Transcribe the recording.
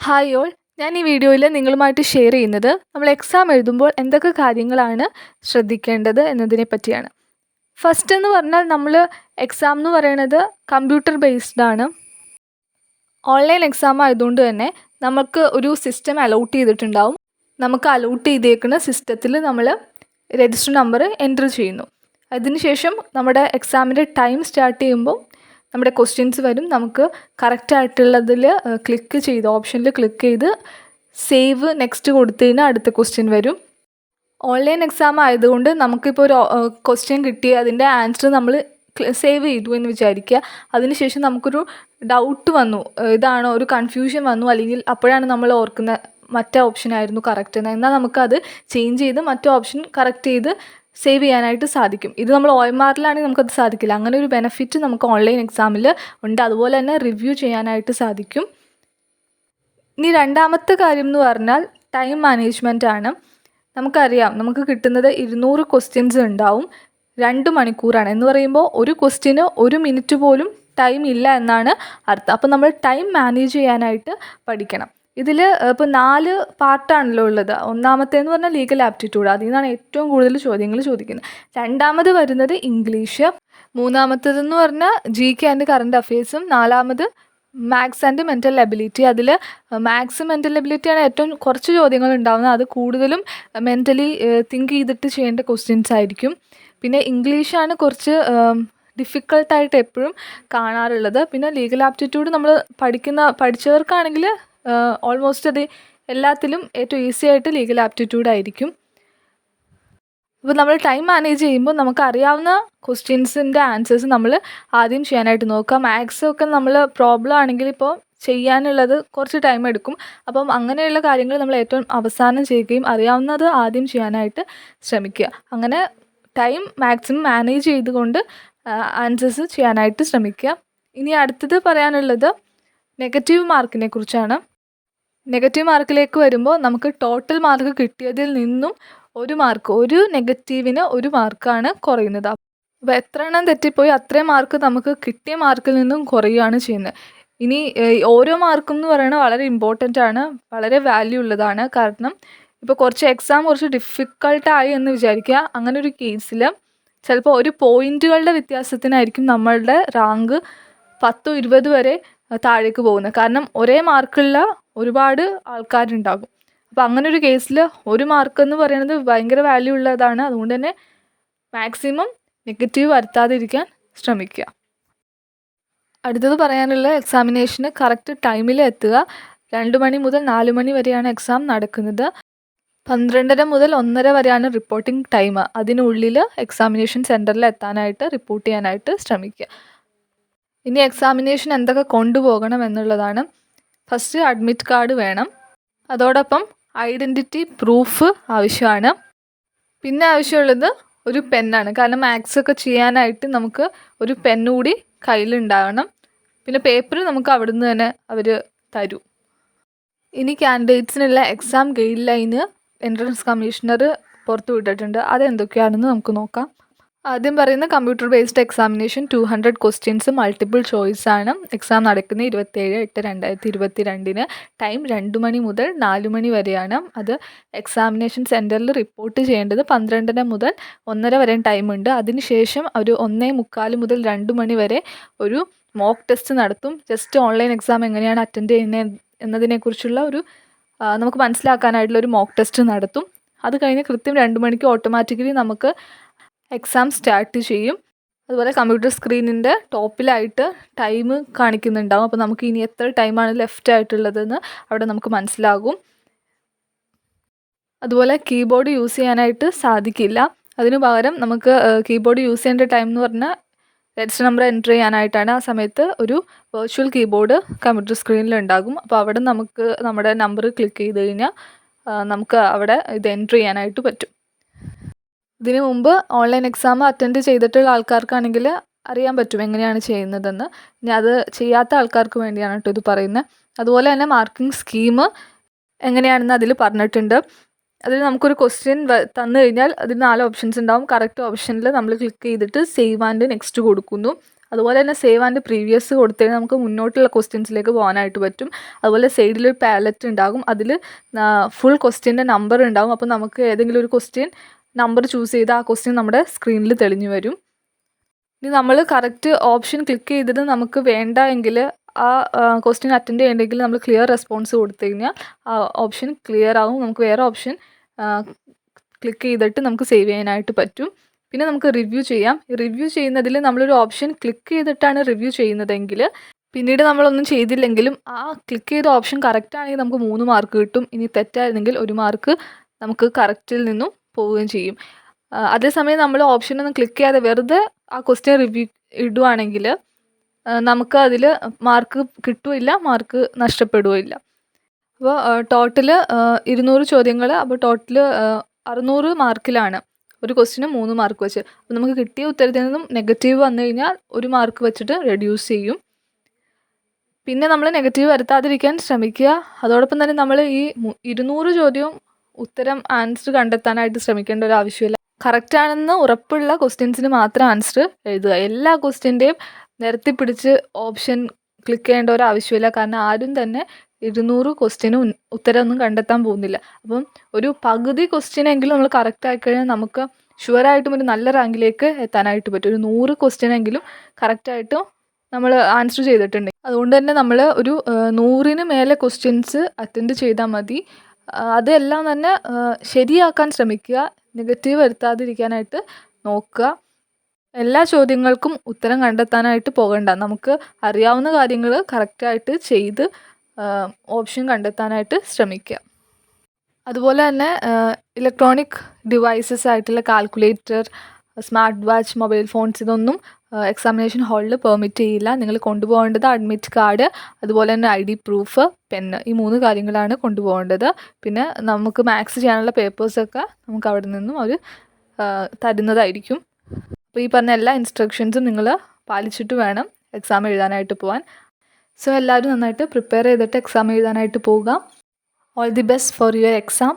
Hi all, ഞാൻ ഈ വീഡിയോയിൽ നിങ്ങളുമായിട്ട് ഷെയർ ചെയ്യുന്നത് നമ്മൾ എക്സാം എഴുതുമ്പോൾ എന്തൊക്കെ കാര്യങ്ങളാണ് ശ്രദ്ധിക്കേണ്ടത് എന്നതിനെ പറ്റിയാണ്. ഫസ്റ്റ് എന്ന് പറഞ്ഞാൽ നമ്മൾ എക്സാം എന്ന് പറയുന്നത് കമ്പ്യൂട്ടർ ബേസ്ഡ് ആണ്. ഓൺലൈൻ എക്സാം ആയതുകൊണ്ട് തന്നെ നമുക്ക് ഒരു സിസ്റ്റം അലോട്ട് ചെയ്തിട്ടുണ്ടാവും. നമുക്ക് അലോട്ട് ചെയ്തേക്കുന്ന സിസ്റ്റത്തിൽ നമ്മൾ രജിസ്റ്റർ നമ്പർ എൻ്റർ ചെയ്യുന്നു. അതിനുശേഷം നമ്മുടെ എക്സാമിൻ്റെ ടൈം സ്റ്റാർട്ട് ചെയ്യുമ്പോൾ നമ്മുടെ ക്വസ്റ്റ്യൻസ് വരും. നമുക്ക് കറക്റ്റായിട്ടുള്ളതിൽ ക്ലിക്ക് ചെയ്ത് ഓപ്ഷനിൽ ക്ലിക്ക് ചെയ്ത് സേവ് നെക്സ്റ്റ് കൊടുത്തു കഴിഞ്ഞാൽ അടുത്ത ക്വസ്റ്റ്യൻ വരും. ഓൺലൈൻ എക്സാം ആയതുകൊണ്ട് നമുക്കിപ്പോൾ ഒരു ക്വസ്റ്റ്യൻ കിട്ടി, അതിൻ്റെ ആൻസർ നമ്മൾ സേവ് ചെയ്തു എന്ന് വിചാരിക്കുക. അതിനുശേഷം നമുക്കൊരു ഡൗട്ട് വന്നു, ഇതാണോ, ഒരു കൺഫ്യൂഷൻ വന്നു, അല്ലെങ്കിൽ അപ്പോഴാണ് നമ്മൾ ഓർക്കുന്ന മറ്റേ ഓപ്ഷൻ ആയിരുന്നു കറക്റ്റ് എന്ന്. എന്നാൽ നമുക്കത് ചേഞ്ച് ചെയ്ത് മറ്റേ ഓപ്ഷൻ കറക്റ്റ് ചെയ്ത് സേവ് ചെയ്യാനായിട്ട് സാധിക്കും. ഇത് നമ്മൾ OMRലാണെങ്കിൽ നമുക്കത് സാധിക്കില്ല. അങ്ങനെ ഒരു ബെനിഫിറ്റ് നമുക്ക് ഓൺലൈൻ എക്സാമിൽ ഉണ്ട്. അതുപോലെ തന്നെ റിവ്യൂ ചെയ്യാനായിട്ട് സാധിക്കും. ഇനി രണ്ടാമത്തെ കാര്യം എന്ന് പറഞ്ഞാൽ ടൈം മാനേജ്മെൻ്റ് ആണ്. നമുക്കറിയാം, നമുക്ക് കിട്ടുന്നത് 200 ക്വസ്റ്റ്യൻസ് ഉണ്ടാവും. 2 മണിക്കൂറാണ് എന്ന് പറയുമ്പോൾ ഒരു ക്വസ്റ്റ്യന് 1 മിനിറ്റ് പോലും ടൈം ഇല്ല എന്നാണ് അർത്ഥം. അപ്പോൾ നമ്മൾ ടൈം മാനേജ് ചെയ്യാനായിട്ട് പഠിക്കണം. ഇതിൽ ഇപ്പോൾ 4 പാർട്ടാണല്ലോ ഉള്ളത്. ഒന്നാമത്തേന്ന് പറഞ്ഞാൽ ലീഗൽ ആപ്റ്റിറ്റ്യൂഡ്, അതിൽ നിന്നാണ് ഏറ്റവും കൂടുതൽ ചോദ്യങ്ങൾ ചോദിക്കുന്നത്. രണ്ടാമത് വരുന്നത് ഇംഗ്ലീഷ്, മൂന്നാമത്തേതെന്ന് പറഞ്ഞാൽ GK ആൻഡ് കറണ്ട് അഫെയർസും, നാലാമത് മാത്സ് ആൻഡ് മെൻ്റൽ എബിലിറ്റി. അതിൽ മാത്സ് മെൻ്റൽ എബിലിറ്റിയാണ് ഏറ്റവും കുറച്ച് ചോദ്യങ്ങൾ ഉണ്ടാകുന്നത്. അത് കൂടുതലും മെൻ്റലി തിങ്ക് ചെയ്തിട്ട് ചെയ്യേണ്ട ക്വസ്റ്റ്യൻസ് ആയിരിക്കും. പിന്നെ ഇംഗ്ലീഷാണ് കുറച്ച് ഡിഫിക്കൾട്ടായിട്ട് എപ്പോഴും കാണാറുള്ളത്. പിന്നെ ലീഗൽ ആപ്റ്റിറ്റ്യൂഡ് നമ്മൾ പഠിച്ചവർക്കാണെങ്കിൽ ഓൾമോസ്റ്റ് അത് എല്ലാത്തിലും ഏറ്റവും ഈസി ആയിട്ട് ലീഗൽ ആപ്റ്റിറ്റ്യൂഡ് ആയിരിക്കും. അപ്പോൾ നമ്മൾ ടൈം മാനേജ് ചെയ്യുമ്പോൾ നമുക്കറിയാവുന്ന ക്വസ്റ്റ്യൻസിൻ്റെ ആൻസേഴ്സ് നമ്മൾ ആദ്യം ചെയ്യാനായിട്ട് നോക്കുക. മാത്സ് ഒക്കെ നമ്മൾ പ്രോബ്ലം ആണെങ്കിൽ ഇപ്പോൾ ചെയ്യാനുള്ളത് കുറച്ച് ടൈം എടുക്കും. അപ്പം അങ്ങനെയുള്ള കാര്യങ്ങൾ നമ്മൾ ഏറ്റവും അവസാനം ചെയ്യുകയും അറിയാവുന്നത് ആദ്യം ചെയ്യാനായിട്ട് ശ്രമിക്കുക. അങ്ങനെ ടൈം മാക്സിമം മാനേജ് ചെയ്തുകൊണ്ട് ആൻസേഴ്സ് ചെയ്യാനായിട്ട് ശ്രമിക്കുക. ഇനി അടുത്തത് പറയാനുള്ളത് നെഗറ്റീവ് മാർക്കിനെ കുറിച്ചാണ്. നെഗറ്റീവ് മാർക്കിലേക്ക് വരുമ്പോൾ നമുക്ക് ടോട്ടൽ മാർക്ക് കിട്ടിയതിൽ നിന്നും ഒരു നെഗറ്റീവിന് 1 മാർക്കാണ് കുറയുന്നത്. അപ്പോൾ എത്ര എണ്ണം തെറ്റിപ്പോയി അത്രയും മാർക്ക് നമുക്ക് കിട്ടിയ മാർക്കിൽ നിന്നും കുറയുകയാണ് ചെയ്യുന്നത്. ഇനി ഓരോ മാർക്കും എന്ന് പറയുന്നത് വളരെ ഇമ്പോർട്ടൻ്റ് ആണ്, വളരെ വാല്യൂ ഉള്ളതാണ്. കാരണം ഇപ്പോൾ കുറച്ച് എക്സാം കുറച്ച് ഡിഫിക്കൾട്ടായി എന്ന് വിചാരിക്കുക. അങ്ങനെ ഒരു കേസിൽ ചിലപ്പോൾ ഒരു പോയിൻറ്റുകളുടെ വ്യത്യാസത്തിനായിരിക്കും നമ്മളുടെ റാങ്ക് 10, 20 വരെ താഴേക്ക് പോകുന്നത്. കാരണം ഒരേ മാർക്കുള്ള ഒരുപാട് ആൾക്കാരുണ്ടാകും. അപ്പോൾ അങ്ങനെ ഒരു കേസിൽ 1 മാർക്ക് എന്ന് പറയുന്നത് ഭയങ്കര വാല്യൂ ഉള്ളതാണ്. അതുകൊണ്ട് തന്നെ മാക്സിമം നെഗറ്റീവ് വരുത്താതിരിക്കാൻ ശ്രമിക്കുക. അടുത്തത് പറയാനുള്ള എക്സാമിനേഷന് കറക്റ്റ് ടൈമിൽ എത്തുക. 2 മണി മുതൽ 4 മണി വരെയാണ് എക്സാം നടക്കുന്നത്. 12:30 മുതൽ 1:30 വരെയാണ് റിപ്പോർട്ടിംഗ് ടൈം. അതിനുള്ളിൽ എക്സാമിനേഷൻ സെൻറ്ററിൽ എത്താനായിട്ട് റിപ്പോർട്ട് ചെയ്യാനായിട്ട് ശ്രമിക്കുക. ഇനി എക്സാമിനേഷൻ എന്തൊക്കെ കൊണ്ടുപോകണം എന്നുള്ളതാണ്. ഫസ്റ്റ് അഡ്മിറ്റ് കാർഡ് വേണം. അതോടൊപ്പം ഐഡൻറ്റിറ്റി പ്രൂഫ് ആവശ്യമാണ്. പിന്നെ ആവശ്യമുള്ളത് ഒരു പെന്നാണ്. കാരണം മാത്സ് ഒക്കെ ചെയ്യാനായിട്ട് നമുക്ക് ഒരു പെന്നുകൂടി കയ്യിലുണ്ടാകണം. പിന്നെ പേപ്പർ നമുക്ക് അവിടുന്ന് തന്നെ അവർ തരും. ഇനി കാൻഡിഡേറ്റ്സിനുള്ള exam guideline entrance commissioner പുറത്തു വിട്ടിട്ടുണ്ട്. അതെന്തൊക്കെയാണെന്ന് നമുക്ക് നോക്കാം. ആദ്യം പറയുന്ന computer based examination 200 questions multiple choice ആണ്. എക്സാം നടക്കുന്നത് 27/8/2022 ടൈം 2 മണി മുതൽ 4 മണി വരെയാണ്. അത് എക്സാമിനേഷൻ സെൻറ്ററിൽ റിപ്പോർട്ട് ചെയ്യേണ്ടത് 12:30 മുതൽ 1:30 വരെ ടൈമുണ്ട്. അതിനുശേഷം ഒരു 1:45 മുതൽ 2 മണി വരെ ഒരു മോക്ക് ടെസ്റ്റ് നടത്തും. ജസ്റ്റ് ഓൺലൈൻ എക്സാം എങ്ങനെയാണ് അറ്റൻഡ് ചെയ്യുന്നത് എന്നതിനെക്കുറിച്ചുള്ള ഒരു നമുക്ക് മനസ്സിലാക്കാനായിട്ടുള്ള ഒരു മോക്ക് ടെസ്റ്റ് നടത്തും. അത് കഴിഞ്ഞ് കൃത്യം 2 മണിക്ക് ഓട്ടോമാറ്റിക്കലി നമുക്ക് എക്സാം സ്റ്റാർട്ട് ചെയ്യും. അതുപോലെ കമ്പ്യൂട്ടർ സ്ക്രീനിൻ്റെ ടോപ്പിലായിട്ട് ടൈം കാണിക്കുന്നുണ്ടാവും. അപ്പോൾ നമുക്ക് ഇനി എത്ര ടൈമാണ് ലെഫ്റ്റ് ആയിട്ടുള്ളതെന്ന് അവിടെ നമുക്ക് മനസ്സിലാകും. അതുപോലെ കീബോർഡ് യൂസ് ചെയ്യാനായിട്ട് സാധിക്കില്ല. അതിനു പകരം നമുക്ക് കീബോർഡ് യൂസ് ചെയ്യേണ്ട ടൈം എന്ന് പറഞ്ഞാൽ രജിസ്റ്റർ നമ്പർ എൻ്റർ ചെയ്യാനായിട്ടാണ്. ആ സമയത്ത് ഒരു വെർച്വൽ കീബോർഡ് കമ്പ്യൂട്ടർ സ്ക്രീനിൽ ഉണ്ടാകും. അപ്പോൾ അവിടെ നമുക്ക് നമ്മുടെ നമ്പർ ക്ലിക്ക് ചെയ്ത് കഴിഞ്ഞാൽ നമുക്ക് അവിടെ ഇത് എൻ്റർ ചെയ്യാനായിട്ട് പറ്റും. ഇതിനു മുമ്പ് ഓൺലൈൻ എക്സാം അറ്റൻഡ് ചെയ്തിട്ടുള്ള ആൾക്കാർക്കാണെങ്കിൽ അറിയാൻ പറ്റും എങ്ങനെയാണ് ചെയ്യുന്നതെന്ന്. ഇനി അത് ചെയ്യാത്ത ആൾക്കാർക്ക് വേണ്ടിയാണ് കേട്ടോ ഇത് പറയുന്നത്. അതുപോലെ തന്നെ മാർക്കിംഗ് സ്കീം എങ്ങനെയാണെന്ന് അതിൽ പറഞ്ഞിട്ടുണ്ട്. അതിൽ നമുക്കൊരു ക്വസ്റ്റ്യൻ തന്നു കഴിഞ്ഞാൽ അതിൽ 4 ഓപ്ഷൻസ് ഉണ്ടാവും. കറക്റ്റ് ഓപ്ഷനിൽ നമ്മൾ ക്ലിക്ക് ചെയ്തിട്ട് സേവ് ആൻഡ് നെക്സ്റ്റ് കൊടുക്കുന്നു. അതുപോലെ തന്നെ സേവ് ആൻഡ് പ്രീവിയസ് കൊടുത്തു കഴിഞ്ഞാൽ നമുക്ക് മുന്നോട്ടുള്ള ക്വസ്റ്റ്യൻസിലേക്ക് പോകാനായിട്ട് പറ്റും. അതുപോലെ സൈഡിലൊരു പാലറ്റ് ഉണ്ടാകും, അതിൽ ഫുൾ ക്വസ്റ്റ്യൻ്റെ നമ്പർ ഉണ്ടാകും. അപ്പോൾ നമുക്ക് ഏതെങ്കിലും ഒരു ക്വസ്റ്റ്യൻ നമ്പർ ചൂസ് ചെയ്ത് ആ ക്വസ്റ്റ്യൻ നമ്മുടെ സ്ക്രീനിൽ തെളിഞ്ഞു വരും. ഇനി നമ്മൾ കറക്റ്റ് ഓപ്ഷൻ ക്ലിക്ക് ചെയ്തിട്ട് നമുക്ക് വേണ്ട എങ്കിൽ ആ ക്വസ്റ്റ്യൻ അറ്റൻഡ് ചെയ്യണമെങ്കിൽ നമ്മൾ ക്ലിയർ റെസ്പോൺസ് കൊടുത്തു കഴിഞ്ഞാൽ ആ ഓപ്ഷൻ ക്ലിയർ ആവും. നമുക്ക് വേറെ ഓപ്ഷൻ ക്ലിക്ക് ചെയ്തിട്ട് നമുക്ക് സേവ് ചെയ്യാനായിട്ട് പറ്റും. പിന്നെ നമുക്ക് റിവ്യൂ ചെയ്യാം. റിവ്യൂ ചെയ്യുന്നതിൽ നമ്മളൊരു ഓപ്ഷൻ ക്ലിക്ക് ചെയ്തിട്ടാണ് റിവ്യൂ ചെയ്യുന്നതെങ്കിൽ പിന്നീട് നമ്മളൊന്നും ചെയ്തില്ലെങ്കിലും ആ ക്ലിക്ക് ചെയ്ത ഓപ്ഷൻ കറക്റ്റ് ആണെങ്കിൽ നമുക്ക് 3 മാർക്ക് കിട്ടും. ഇനി തെറ്റായിരുന്നെങ്കിൽ 1 മാർക്ക് നമുക്ക് കറക്റ്റിൽ നിന്നും പോവുകയും ചെയ്യും. അതേസമയം നമ്മൾ ഓപ്ഷനൊന്നും ക്ലിക്ക് ചെയ്യാതെ വെറുതെ ആ ക്വസ്റ്റ്യൻ റിവ്യൂ ഇടുവാണെങ്കിൽ നമുക്ക് അതിൽ മാർക്ക് കിട്ടുകയില്ല, മാർക്ക് നഷ്ടപ്പെടുകയില്ല. അപ്പോൾ ടോട്ടൽ 200 ചോദ്യങ്ങൾ, അപ്പോൾ ടോട്ടൽ 600 മാർക്കിലാണ് ഒരു ക്വസ്റ്റിന് 3 മാർക്ക് വെച്ച്. അപ്പോൾ നമുക്ക് കിട്ടിയ ഉത്തരത്തിൽ നിന്നും നെഗറ്റീവ് വന്നു കഴിഞ്ഞാൽ 1 മാർക്ക് വെച്ചിട്ട് റെഡ്യൂസ് ചെയ്യും. പിന്നെ നമ്മൾ നെഗറ്റീവ് വരുത്താതിരിക്കാൻ ശ്രമിക്കുക. അതോടൊപ്പം തന്നെ നമ്മൾ ഈ 200 ചോദ്യവും ഉത്തരം ആൻസർ കണ്ടെത്താനായിട്ട് ശ്രമിക്കേണ്ട ഒരു ആവശ്യമില്ല. കറക്റ്റാണെന്ന് ഉറപ്പുള്ള ക്വസ്റ്റ്യൻസിന് മാത്രം ആൻസർ എഴുതുക. എല്ലാ ക്വസ്റ്റ്യൻ്റെയും നിരത്തി പിടിച്ച് ഓപ്ഷൻ ക്ലിക്ക് ചെയ്യേണ്ട ഒരു ആവശ്യമില്ല. കാരണം ആരും തന്നെ 200 ക്വസ്റ്റ്യന് ഉത്തരമൊന്നും കണ്ടെത്താൻ പോകുന്നില്ല. അപ്പം ഒരു പകുതി ക്വസ്റ്റ്യനെങ്കിലും നമ്മൾ കറക്റ്റ് ആയിക്കഴിഞ്ഞാൽ നമുക്ക് ഷുവറായിട്ടും ഒരു നല്ല റാങ്കിലേക്ക് എത്താനായിട്ട് പറ്റും. ഒരു 100 ക്വസ്റ്റ്യനെങ്കിലും കറക്റ്റായിട്ടും നമ്മൾ ആൻസർ ചെയ്തിട്ടുണ്ട്. അതുകൊണ്ട് തന്നെ നമ്മൾ ഒരു 100-ന് മേലെ ക്വസ്റ്റ്യൻസ് അറ്റൻഡ് ചെയ്താൽ മതി. അതെല്ലാം തന്നെ ശരിയാക്കാൻ ശ്രമിക്കുക, നെഗറ്റീവ് വരുത്താതിരിക്കാനായിട്ട് നോക്കുക. എല്ലാ ചോദ്യങ്ങൾക്കും ഉത്തരം കണ്ടെത്താനായിട്ട് പോകണ്ട. നമുക്ക് അറിയാവുന്ന കാര്യങ്ങൾ കറക്റ്റായിട്ട് ചെയ്ത് ഓപ്ഷൻ കണ്ടെത്താനായിട്ട് ശ്രമിക്കുക. അതുപോലെ തന്നെ ഇലക്ട്രോണിക് ഡിവൈസസ് ആയിട്ടുള്ള calculator, smart watch, mobile phones ഇതൊന്നും എക്സാമിനേഷൻ ഹാളിൽ പെർമിറ്റ് ചെയ്യില്ല. നിങ്ങൾ കൊണ്ടുപോകേണ്ടത് അഡ്മിറ്റ് കാർഡ്, അതുപോലെ തന്നെ ID പ്രൂഫ്, പെന്ന്, ഈ 3 കാര്യങ്ങളാണ് കൊണ്ടുപോകേണ്ടത്. പിന്നെ നമുക്ക് മാത്സ് ചെയ്യാനുള്ള പേപ്പേഴ്സൊക്കെ നമുക്ക് അവിടെ നിന്നും അവർ തരുന്നതായിരിക്കും. അപ്പോൾ ഈ പറഞ്ഞ എല്ലാ ഇൻസ്ട്രക്ഷൻസും നിങ്ങൾ പാലിച്ചിട്ട് വേണം എക്സാം എഴുതാനായിട്ട് പോകാൻ. സോ എല്ലാവരും നന്നായിട്ട് പ്രിപ്പയർ ചെയ്തിട്ട് എക്സാം എഴുതാനായിട്ട് പോവുക. All the best for your exam.